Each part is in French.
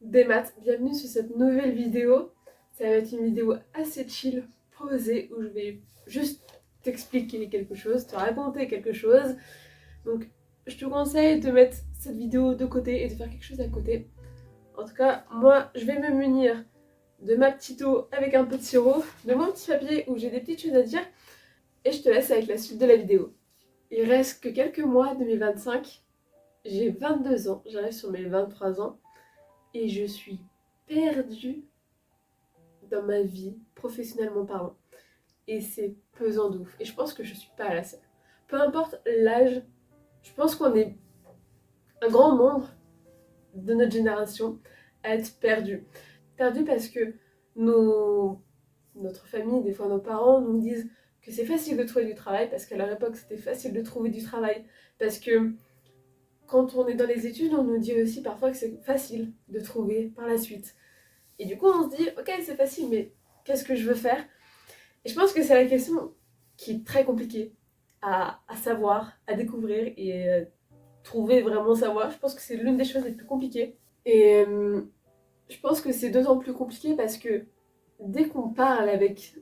des maths, bienvenue sur cette nouvelle vidéo. Ça va être une vidéo assez chill, posée, où je vais juste t'expliquer quelque chose, te raconter quelque chose. Donc je te conseille de mettre cette vidéo de côté et de faire quelque chose à côté. En tout cas, moi je vais me munir de ma petite eau avec un peu de sirop, de mon petit papier où j'ai des petites choses à dire, et je te laisse avec la suite de la vidéo. Il reste que quelques mois de mes 25, j'ai 22 ans, j'arrive sur mes 23 ans, et je suis perdue dans ma vie, professionnellement parlant. Et c'est pesant de ouf. Et je pense que je suis pas la seule. Peu importe l'âge, je pense qu'on est un grand nombre de notre génération à être perdu. Perdu parce que notre famille, des fois nos parents, nous disent que c'est facile de trouver du travail, parce qu'à leur époque c'était facile de trouver du travail, parce que quand on est dans les études, on nous dit aussi parfois que c'est facile de trouver par la suite. Et du coup, on se dit, ok, c'est facile, mais qu'est-ce que je veux faire? Et je pense que c'est la question qui est très compliquée à savoir, à découvrir et trouver vraiment savoir. Je pense que c'est l'une des choses les plus compliquées. Et je pense que c'est d'autant plus compliqué parce que dès qu'on parle avec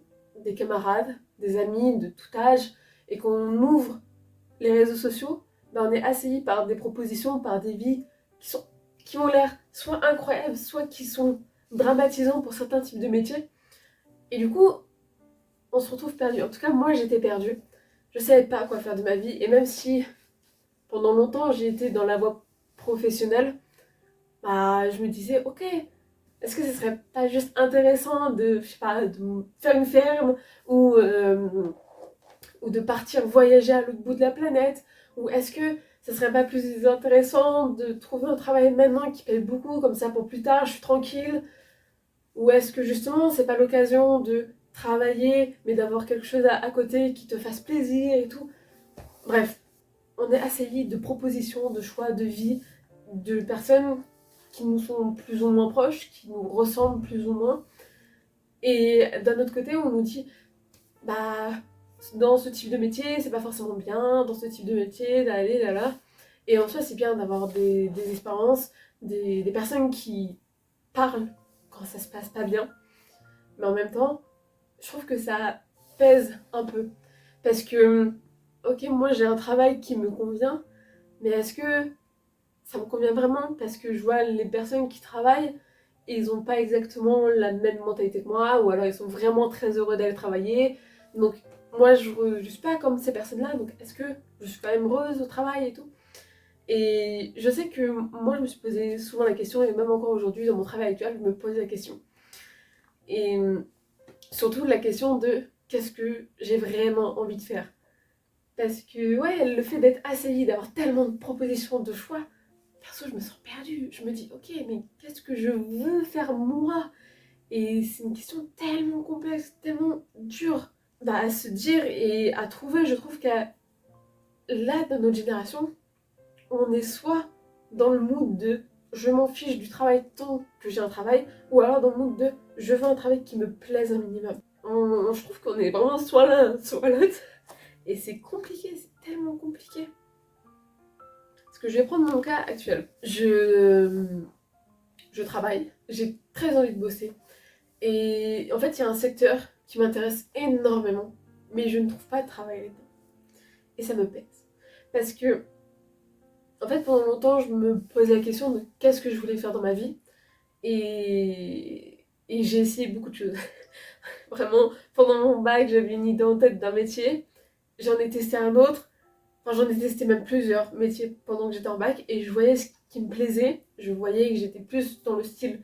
des camarades, des amis de tout âge, et qu'on ouvre les réseaux sociaux, ben on est assailli par des propositions, par des vies qui ont l'air soit incroyables, soit qui sont dramatisants pour certains types de métiers. Et du coup, on se retrouve perdu. En tout cas, moi, j'étais perdue. Je savais pas quoi faire de ma vie. Et même si pendant longtemps, j'ai été dans la voie professionnelle, bah, je me disais, ok, est-ce que ce serait pas juste intéressant de, je sais pas, de faire une ferme ou de partir voyager à l'autre bout de la planète? Ou est-ce que ce serait pas plus intéressant de trouver un travail maintenant qui paye beaucoup, comme ça pour plus tard, je suis tranquille? Ou est-ce que justement, c'est pas l'occasion de travailler, mais d'avoir quelque chose à côté qui te fasse plaisir et tout? Bref, on est assailli de propositions, de choix, de vie, de personnes qui nous sont plus ou moins proches, qui nous ressemblent plus ou moins. Et d'un autre côté, on nous dit, bah, dans ce type de métier, c'est pas forcément bien, dans ce type de métier, d'aller là. Et en soi, c'est bien d'avoir des expériences, des personnes qui parlent quand ça se passe pas bien. Mais en même temps, je trouve que ça pèse un peu. Parce que, ok, moi j'ai un travail qui me convient, mais est-ce que ça me convient vraiment? Parce que je vois les personnes qui travaillent, et ils n'ont pas exactement la même mentalité que moi, ou alors ils sont vraiment très heureux d'aller travailler. Donc moi je suis pas comme ces personnes-là, donc est-ce que je suis quand même heureuse au travail et tout? Et je sais que moi je me suis posé souvent la question, et même encore aujourd'hui dans mon travail actuel, je me pose la question. Et surtout la question de qu'est-ce que j'ai vraiment envie de faire. Parce que ouais, le fait d'être assailli, d'avoir tellement de propositions, de choix, perso je me sens perdue. Je me dis ok, mais qu'est-ce que je veux faire moi? Et c'est une question tellement complexe, tellement dure à se dire et à trouver. Je trouve qu'à là, dans notre génération, on est soit dans le mood de je m'en fiche du travail tant que j'ai un travail, ou alors dans le mood de je veux un travail qui me plaise un minimum. Je trouve qu'on est vraiment soit l'un, soit l'autre. Et c'est compliqué, c'est tellement compliqué. Parce que je vais prendre mon cas actuel. Je travaille, j'ai très envie de bosser. Et en fait, il y a un secteur qui m'intéresse énormément, mais je ne trouve pas de travail là-dedans. Et ça me pèse. Parce que, en fait, pendant longtemps, je me posais la question de qu'est-ce que je voulais faire dans ma vie. Et j'ai essayé beaucoup de choses. Vraiment, pendant mon bac, j'avais une idée en tête d'un métier. J'en ai testé un autre. Enfin, j'en ai testé même plusieurs métiers pendant que j'étais en bac. Et je voyais ce qui me plaisait. Je voyais que j'étais plus dans le style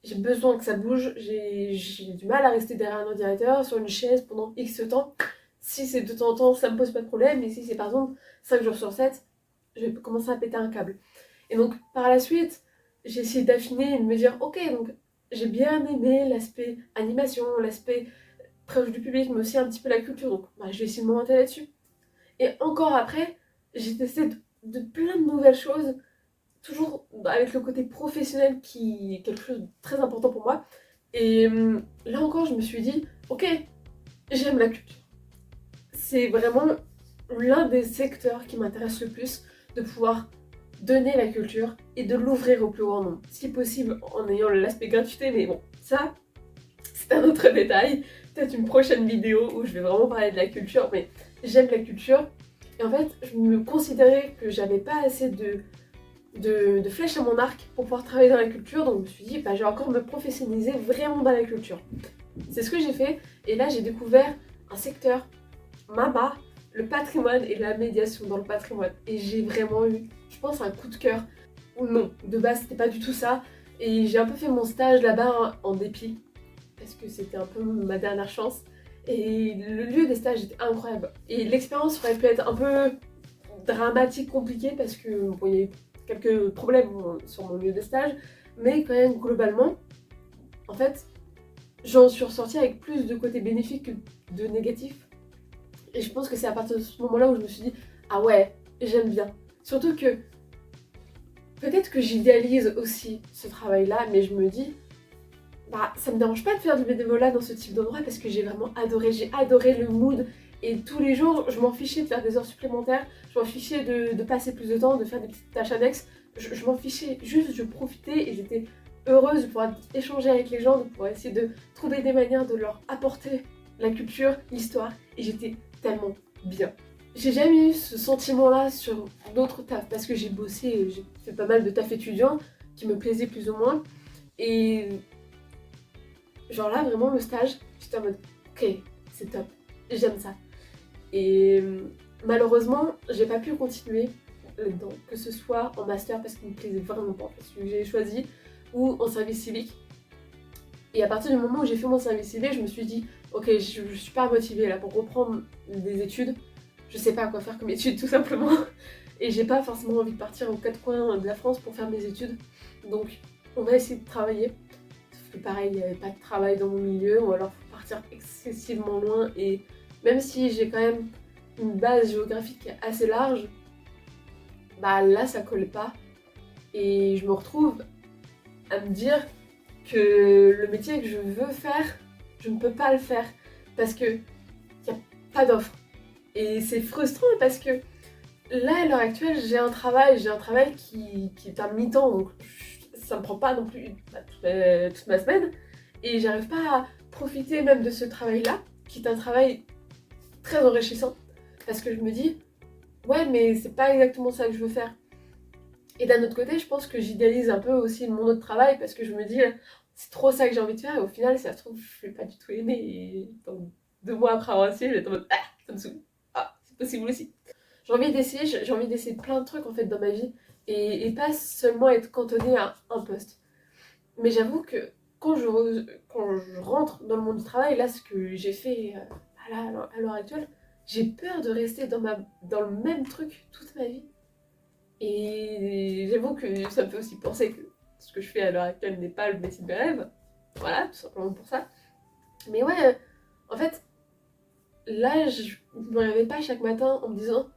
j'ai besoin que ça bouge, j'ai du mal à rester derrière un ordinateur, sur une chaise pendant X temps. Si c'est de temps en temps, ça me pose pas de problème, mais si c'est par exemple 5 jours sur 7, je vais commencer à péter un câble. Et donc par la suite, j'ai essayé d'affiner et de me dire, ok, donc j'ai bien aimé l'aspect animation, l'aspect proche du public, mais aussi un petit peu la culture, donc bah, je vais essayer de me monter là-dessus. Et encore après, j'ai testé de plein de nouvelles choses, toujours avec le côté professionnel qui est quelque chose de très important pour moi. Et là encore, je me suis dit, ok, j'aime la culture. C'est vraiment l'un des secteurs qui m'intéresse le plus, de pouvoir donner la culture et de l'ouvrir au plus grand nombre. Si possible en ayant l'aspect gratuité, mais bon, ça, c'est un autre détail. Peut-être une prochaine vidéo où je vais vraiment parler de la culture, mais j'aime la culture. Et en fait, je me considérais que j'avais pas assez de flèches à mon arc pour pouvoir travailler dans la culture, donc je me suis dit, bah, je vais encore me professionnaliser vraiment dans la culture. C'est ce que j'ai fait, et là j'ai découvert un secteur, Mama, le patrimoine et la médiation dans le patrimoine. Et j'ai vraiment eu, je pense, un coup de cœur. Non, de base c'était pas du tout ça, et j'ai un peu fait mon stage là-bas en dépit, parce que c'était un peu ma dernière chance. Et le lieu des stages était incroyable. Et l'expérience aurait pu être un peu dramatique, compliquée, parce que bon, il y a eu quelques problèmes sur mon lieu de stage, mais quand même globalement, en fait, j'en suis ressortie avec plus de côtés bénéfiques que de négatifs. Et je pense que c'est à partir de ce moment-là où je me suis dit, ah ouais, j'aime bien. Surtout que peut-être que j'idéalise aussi ce travail-là, mais je me dis, bah ça me dérange pas de faire du bénévolat dans ce type d'endroit parce que j'ai vraiment adoré, j'ai adoré le mood. Et tous les jours, je m'en fichais de faire des heures supplémentaires, je m'en fichais de passer plus de temps, de faire des petites tâches annexes. Je m'en fichais, juste je profitais et j'étais heureuse de pouvoir échanger avec les gens, de pouvoir essayer de trouver des manières de leur apporter la culture, l'histoire. Et j'étais tellement bien. J'ai jamais eu ce sentiment-là sur d'autres tafs parce que j'ai bossé, j'ai fait pas mal de tafs étudiants qui me plaisaient plus ou moins. Et genre là, vraiment, le stage, j'étais en mode, ok, c'est top, j'aime ça. Et malheureusement, j'ai pas pu continuer là-dedans, que ce soit en master parce qu'il me plaisait vraiment pas, parce que j'ai choisi, ou en service civique. Et à partir du moment où j'ai fait mon service civique, je me suis dit, ok, je suis pas motivée là pour reprendre des études. Je sais pas quoi faire comme études tout simplement. Et j'ai pas forcément envie de partir aux quatre coins de la France pour faire mes études. Donc on va essayer de travailler. Sauf que pareil, il n'y avait pas de travail dans mon milieu, ou alors faut partir excessivement loin. Et même si j'ai quand même une base géographique assez large, bah là ça colle pas. Et je me retrouve à me dire que le métier que je veux faire, je ne peux pas le faire parce que y a pas d'offre. Et c'est frustrant parce que là, à l'heure actuelle, j'ai un travail qui est un mi-temps, donc ça me prend pas non plus toute ma semaine. Et j'arrive pas à profiter même de ce travail-là, qui est un travail très enrichissant, parce que je me dis, ouais, mais c'est pas exactement ça que je veux faire. Et d'un autre côté, je pense que j'idéalise un peu aussi mon autre travail, parce que je me dis, c'est trop ça que j'ai envie de faire, et au final, ça se trouve, je vais pas du tout aimer. Et donc, 2 mois après avoir essayé, j'étais en mode, ah, ça me saoule. Ah, c'est possible aussi. J'ai envie d'essayer plein de trucs en fait dans ma vie et pas seulement être cantonnée à un poste. Mais j'avoue que quand je rentre dans le monde du travail, là ce que j'ai fait à l'heure actuelle, j'ai peur de rester dans le même truc toute ma vie. Et j'avoue que ça me fait aussi penser que ce que je fais à l'heure actuelle n'est pas le métier de mes rêves. Voilà, tout simplement pour ça. Mais ouais, en fait, là je me réveille pas chaque matin en me disant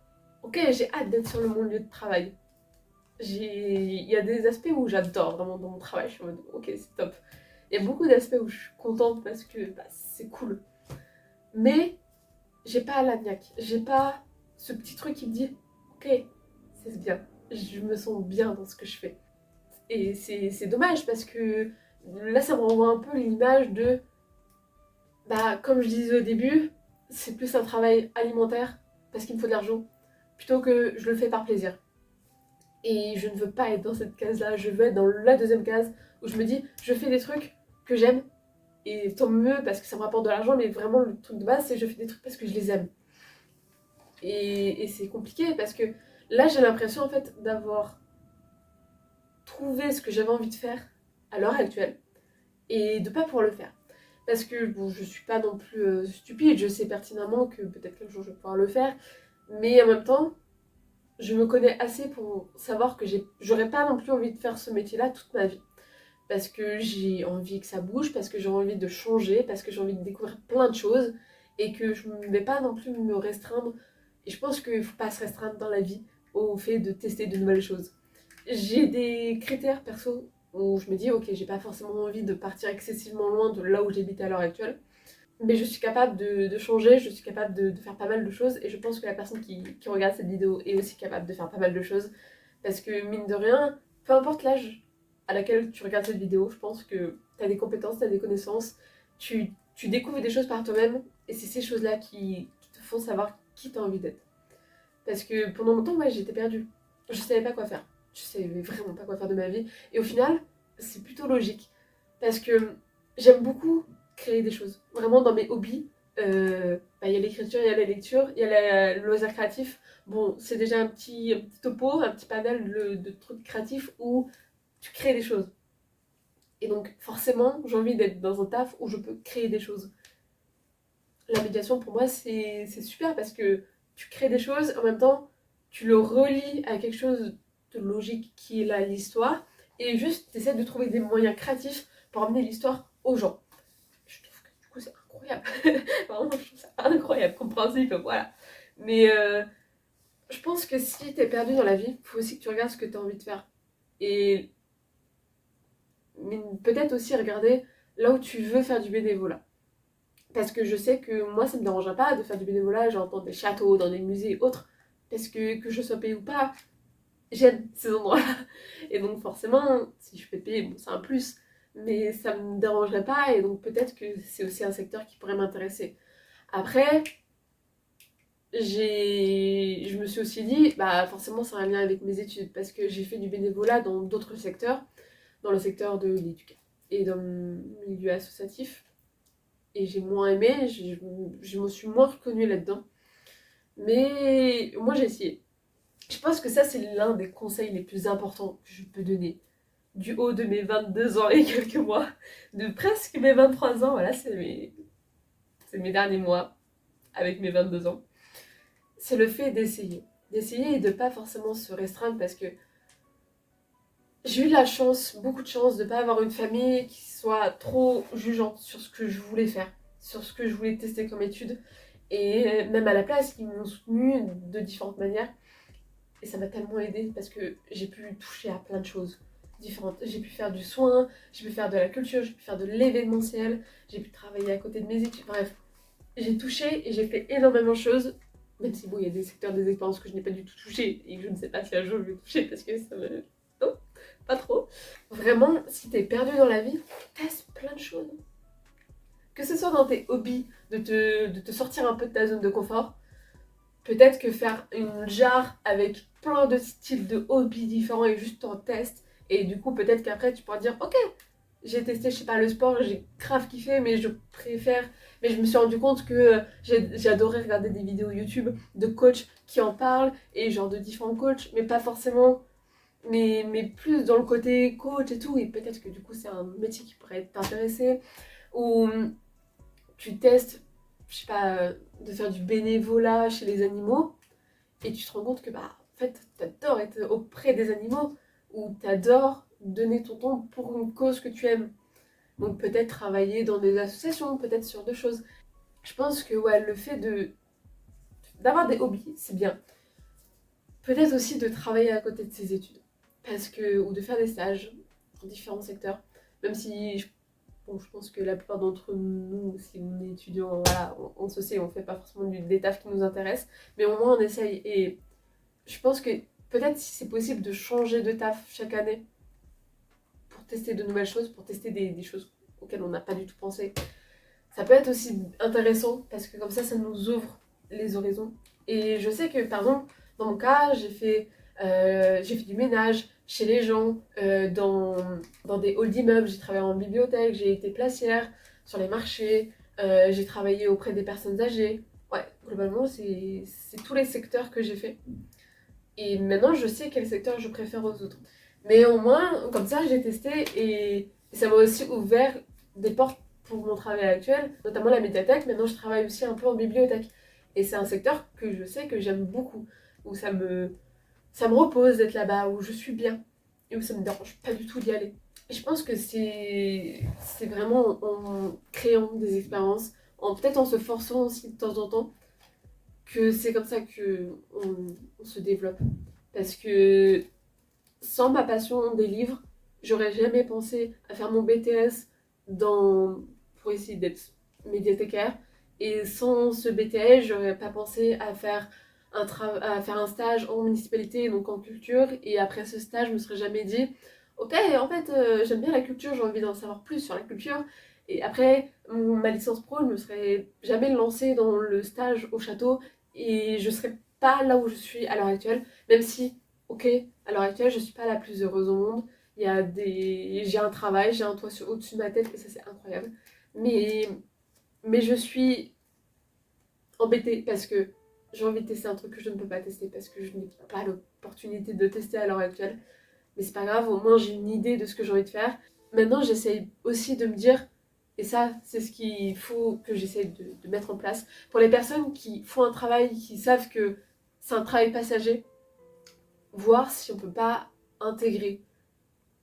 ok, j'ai hâte d'être sur mon lieu de travail. Il y a des aspects où j'adore vraiment dans mon travail. Je suis en mode, ok, c'est top. Il y a beaucoup d'aspects où je suis contente parce que bah, c'est cool. Mais j'ai pas la niaque. J'ai pas ce petit truc qui me dit, ok, c'est bien. Je me sens bien dans ce que je fais. Et c'est dommage parce que là, ça me renvoie un peu l'image de, bah, comme je disais au début, c'est plus un travail alimentaire parce qu'il me faut de l'argent plutôt que je le fais par plaisir. Et je ne veux pas être dans cette case-là, je veux être dans la deuxième case où je me dis, je fais des trucs que j'aime, et tant mieux parce que ça me rapporte de l'argent, mais vraiment le truc de base, c'est que je fais des trucs parce que je les aime. Et c'est compliqué parce que là, j'ai l'impression en fait d'avoir trouvé ce que j'avais envie de faire à l'heure actuelle et de pas pouvoir le faire. Parce que bon, je suis pas non plus stupide, je sais pertinemment que peut-être qu'un jour je vais pouvoir le faire, mais en même temps, je me connais assez pour savoir que j'aurais pas non plus envie de faire ce métier-là toute ma vie. Parce que j'ai envie que ça bouge, parce que j'ai envie de changer, parce que j'ai envie de découvrir plein de choses et que je ne vais pas non plus me restreindre. Et je pense qu'il ne faut pas se restreindre dans la vie au fait de tester de nouvelles choses. J'ai des critères perso où je me dis, ok, j'ai pas forcément envie de partir excessivement loin de là où j'habite à l'heure actuelle. Mais je suis capable de changer, je suis capable de faire pas mal de choses et je pense que la personne qui regarde cette vidéo est aussi capable de faire pas mal de choses Parce que mine de rien, peu importe l'âge à laquelle tu regardes cette vidéo, je pense que tu as des compétences, tu as des connaissances, tu découvres des choses par toi-même, et c'est ces choses-là qui te font savoir qui tu as envie d'être. Parce que pendant longtemps, ouais, j'étais perdue. Je savais pas quoi faire. Je savais vraiment pas quoi faire de ma vie. Et au final, c'est plutôt logique. Parce que j'aime beaucoup créer des choses. Vraiment, dans mes hobbies, bah, il y a l'écriture, il y a la lecture, il y a le loisir créatif. Bon, c'est déjà un petit topo, un petit panel de trucs créatifs où tu crées des choses. Et donc, forcément, j'ai envie d'être dans un taf où je peux créer des choses. La médiation, pour moi, c'est super parce que tu crées des choses, en même temps, tu le relis à quelque chose de logique qui est là, l'histoire, et juste, tu essaies de trouver des moyens créatifs pour amener l'histoire aux gens. Je trouve que du coup, c'est incroyable. Vraiment, je trouve ça incroyable comme principe, voilà. Mais je pense que si t'es perdu dans la vie, il faut aussi que tu regardes ce que tu as envie de faire. Et peut-être aussi regarder là où tu veux faire du bénévolat. Parce que je sais que moi, ça me dérangerait pas de faire du bénévolat, genre dans des châteaux, dans des musées et autres. Parce que je sois payée ou pas, j'aime ces endroits-là. Et donc forcément, si je peux être payée, bon, c'est un plus. Mais ça me dérangerait pas, et donc peut-être que c'est aussi un secteur qui pourrait m'intéresser. Après, je me suis aussi dit, bah forcément, c'est un lien avec mes études. Parce que j'ai fait du bénévolat dans d'autres secteurs, dans le secteur de l'éducation et dans le milieu associatif. Et j'ai moins aimé, je me suis moins reconnue là-dedans. Mais moi j'ai essayé. Je pense que ça c'est l'un des conseils les plus importants que je peux donner. Du haut de mes 22 ans et quelques mois, de presque mes 23 ans, voilà, c'est mes derniers mois avec mes 22 ans. C'est le fait d'essayer. D'essayer et de pas forcément se restreindre, parce que j'ai eu la chance, beaucoup de chance, de pas avoir une famille qui soit trop jugeante sur ce que je voulais faire, sur ce que je voulais tester comme étude. Et même à la place, ils m'ont soutenue de différentes manières. Et ça m'a tellement aidée parce que j'ai pu toucher à plein de choses différentes. J'ai pu faire du soin, j'ai pu faire de la culture, j'ai pu faire de l'événementiel, j'ai pu travailler à côté de mes études. Bref, j'ai touché et j'ai fait énormément de choses. Même si bon, il y a des secteurs, des expériences que je n'ai pas du tout touché et que je ne sais pas si un jour je vais toucher parce que ça me... Non, pas trop. Vraiment, si t'es perdu dans la vie, teste plein de choses. Que ce soit dans tes hobbies, de te sortir un peu de ta zone de confort. Peut-être que faire une jarre avec plein de styles de hobbies différents et juste en test. Et du coup, peut-être qu'après, tu pourras dire, ok, j'ai testé, je sais pas, le sport, j'ai grave kiffé, mais je préfère. Mais je me suis rendu compte que j'adorais regarder des vidéos YouTube de coachs qui en parlent, et genre de différents coachs, mais pas forcément, mais plus dans le côté coach et tout. Et peut-être que du coup, c'est un métier qui pourrait t'intéresser. Ou tu testes, je sais pas, de faire du bénévolat chez les animaux, et tu te rends compte que, bah, en fait, t'adores être auprès des animaux, ou t'adores donner ton temps pour une cause que tu aimes. Donc peut-être travailler dans des associations, peut-être sur deux choses. Je pense que ouais, le fait d'avoir des hobbies, c'est bien. Peut-être aussi de travailler à côté de ses études. Ou de faire des stages dans différents secteurs. Même si bon, je pense que la plupart d'entre nous, si on est étudiant, voilà, on se sait, on fait pas forcément des tafs qui nous intéressent, mais au moins on essaye. Et je pense que peut-être si c'est possible de changer de taf chaque année pour tester de nouvelles choses, pour tester des choses auxquelles on n'a pas du tout pensé, ça peut être aussi intéressant parce que comme ça nous ouvre les horizons. Et je sais que, par exemple, dans mon cas, j'ai fait du ménage chez les gens, dans des halls d'immeubles, j'ai travaillé en bibliothèque, j'ai été placière sur les marchés, j'ai travaillé auprès des personnes âgées. Ouais, globalement, c'est tous les secteurs que j'ai fait. Et maintenant, je sais quel secteur je préfère aux autres. Mais au moins, comme ça, j'ai testé, et ça m'a aussi ouvert des portes pour mon travail actuel, notamment la médiathèque. Maintenant, je travaille aussi un peu en bibliothèque. Et c'est un secteur que je sais que j'aime beaucoup, où ça me repose d'être là-bas, où je suis bien, et où ça me dérange pas du tout d'y aller. Et je pense que c'est vraiment en créant des expériences, peut-être en se forçant aussi de temps en temps, que c'est comme ça que on se développe. Parce que sans ma passion des livres, j'aurais jamais pensé à faire mon BTS pour essayer d'être médiathécaire. Et sans ce BTS, j'aurais pas pensé à faire à faire un stage en municipalité, donc en culture, et après ce stage, je me serais jamais dit, ok, en fait, j'aime bien la culture, j'ai envie d'en savoir plus sur la culture. Et après ma licence pro, je me serais jamais lancée dans le stage au château, et je serais pas là où je suis à l'heure actuelle, même si, ok, à l'heure actuelle, je suis pas la plus heureuse au monde. J'ai un travail, j'ai un toit au-dessus de ma tête, et ça c'est incroyable. Mais, mais je suis embêtée parce que j'ai envie de tester un truc que je ne peux pas tester parce que je n'ai pas l'opportunité de tester à l'heure actuelle. Mais c'est pas grave, au moins j'ai une idée de ce que j'ai envie de faire. Maintenant, j'essaye aussi de me dire, et ça, c'est ce qu'il faut que j'essaye de mettre en place, pour les personnes qui font un travail, qui savent que c'est un travail passager, voir si on peut pas intégrer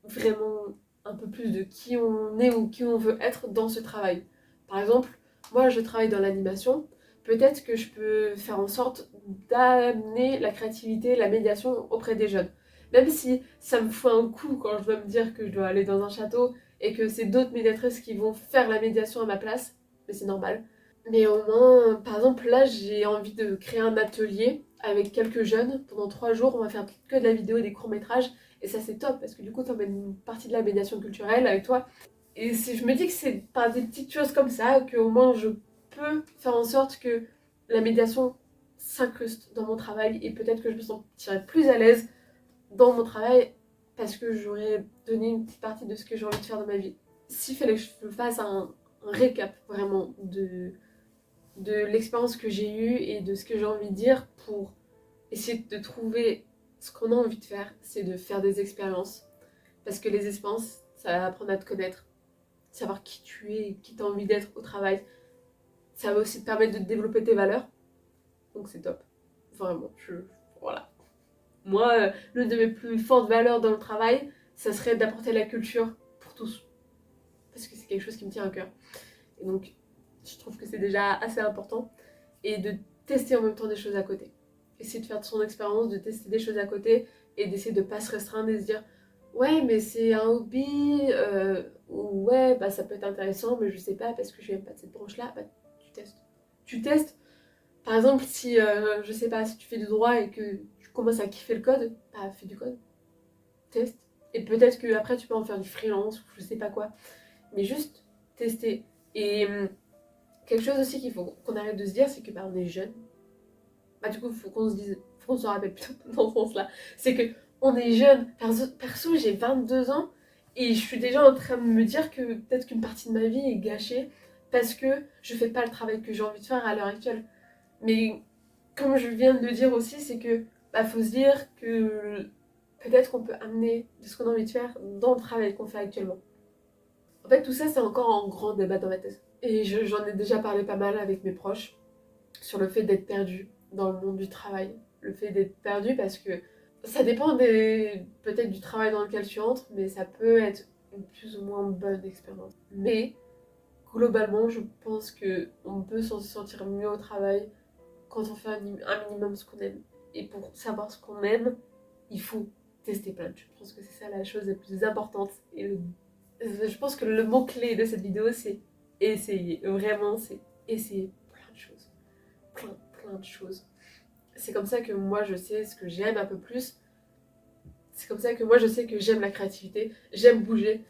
vraiment un peu plus de qui on est ou qui on veut être dans ce travail. Par exemple, moi je travaille dans l'animation, peut-être que je peux faire en sorte d'amener la créativité, la médiation auprès des jeunes. Même si ça me fout un coup quand je dois me dire que je dois aller dans un château et que c'est d'autres médiatrices qui vont faire la médiation à ma place, mais c'est normal. Mais au moins, par exemple, là j'ai envie de créer un atelier avec quelques jeunes. Pendant 3 jours, on va faire que de la vidéo et des courts-métrages. Et ça, c'est top parce que du coup, tu emmènes une partie de la médiation culturelle avec toi. Et je me dis que c'est par des petites choses comme ça qu'au moins je peux faire en sorte que la médiation s'incruste dans mon travail et peut-être que je me sentirai plus à l'aise dans mon travail parce que j'aurais donné une petite partie de ce que j'ai envie de faire dans ma vie. S'il fallait que je fasse un récap vraiment de l'expérience que j'ai eue et de ce que j'ai envie de dire pour essayer de trouver ce qu'on a envie de faire, c'est de faire des expériences. Parce que les expériences, ça va apprendre à te connaître, savoir qui tu es, qui tu as envie d'être au travail. Ça va aussi te permettre de développer tes valeurs. Donc c'est top. Vraiment, voilà. Moi, l'une de mes plus fortes valeurs dans le travail, ça serait d'apporter la culture pour tous. Parce que c'est quelque chose qui me tient à cœur. Et donc, je trouve que c'est déjà assez important. Et de tester en même temps des choses à côté. Essayer de faire de son expérience, de tester des choses à côté et d'essayer de pas se restreindre et se dire ouais mais c'est un hobby ou ouais bah ça peut être intéressant mais je sais pas parce que je viens pas de cette branche là, bah tu testes par exemple si je sais pas si tu fais du droit et que tu commences à kiffer le code, bah fais du code, teste et peut-être que après tu peux en faire du freelance ou je sais pas quoi, mais juste tester. Et quelque chose aussi qu'il faut qu'on arrête de se dire, c'est que bah, on est jeune. Bah du coup, faut qu'on se dise, faut qu'on se rappelle plutôt dans ce sens-là. C'est que on est jeune. Perso, j'ai 22 ans et je suis déjà en train de me dire que peut-être qu'une partie de ma vie est gâchée parce que je fais pas le travail que j'ai envie de faire à l'heure actuelle. Mais comme je viens de le dire aussi, c'est que bah, faut se dire que peut-être qu'on peut amener de ce qu'on a envie de faire dans le travail qu'on fait actuellement. En fait, tout ça, c'est encore en grand débat dans ma tête. Et j'en ai déjà parlé pas mal avec mes proches sur le fait d'être perdu dans le monde du travail. Le fait d'être perdu parce que ça dépend peut-être du travail dans lequel tu entres, mais ça peut être une plus ou moins bonne expérience. Mais globalement, je pense que on peut s'en sentir mieux au travail quand on fait un minimum ce qu'on aime. Et pour savoir ce qu'on aime, il faut tester plein de choses. Je pense que c'est ça la chose la plus importante. Je pense que le mot-clé de cette vidéo, c'est essayer. Vraiment, c'est essayer plein de choses. Plein de choses. C'est comme ça que moi, je sais ce que j'aime un peu plus. C'est comme ça que moi, je sais que j'aime la créativité, j'aime bouger,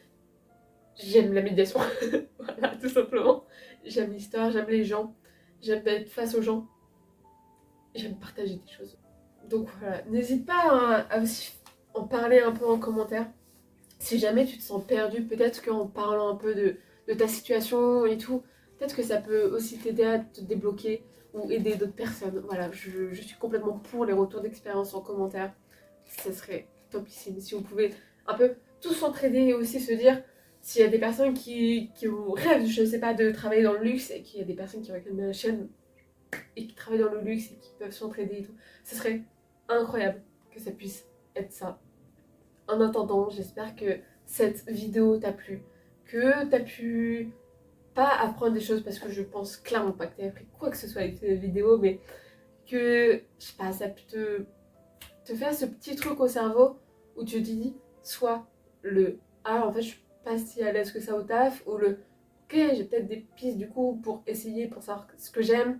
j'aime la médiation. Voilà, tout simplement. J'aime l'histoire, j'aime les gens, j'aime être face aux gens, j'aime partager des choses. Donc voilà, n'hésite pas à aussi en parler un peu en commentaire. Si jamais tu te sens perdu, peut-être qu'en parlant un peu de ta situation et tout, peut-être que ça peut aussi t'aider à te débloquer ou aider d'autres personnes. Voilà, je suis complètement pour les retours d'expérience en commentaire. Ça serait topissime si on pouvait un peu tous s'entraider et aussi se dire s'il y a des personnes qui rêvent, je sais pas, de travailler dans le luxe et qu'il y a des personnes qui regardent ma chaîne et qui travaillent dans le luxe et qui peuvent s'entraider et tout. Ce serait incroyable que ça puisse être ça. En attendant, j'espère que cette vidéo t'a plu, que t'as pu pas apprendre des choses parce que je pense clairement pas que t'aies appris quoi que ce soit avec cette vidéo, mais que, je sais pas, ça peut te faire ce petit truc au cerveau où tu te dis soit le ah en fait je suis pas si à l'aise que ça au taf ou le ok j'ai peut-être des pistes du coup pour essayer pour savoir ce que j'aime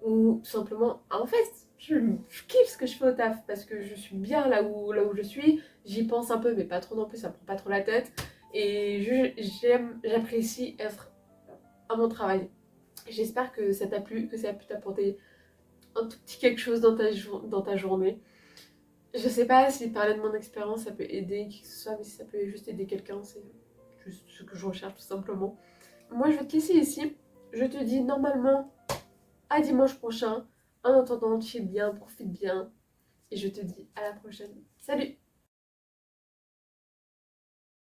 ou tout simplement ah, en fait je kiffe ce que je fais au taf parce que je suis bien là où je suis. J'y pense un peu, mais pas trop non plus, ça me prend pas trop la tête. Et j'apprécie être à mon travail. J'espère que ça t'a plu, que ça a pu t'apporter un tout petit quelque chose dans ta journée. Je sais pas si parler de mon expérience ça peut aider qui que ce soit, mais si ça peut juste aider quelqu'un, c'est juste ce que je recherche tout simplement. Moi je vais te laisser ici. Je te dis normalement à dimanche prochain. En attendant, chill bien, profite bien. Et je te dis à la prochaine. Salut!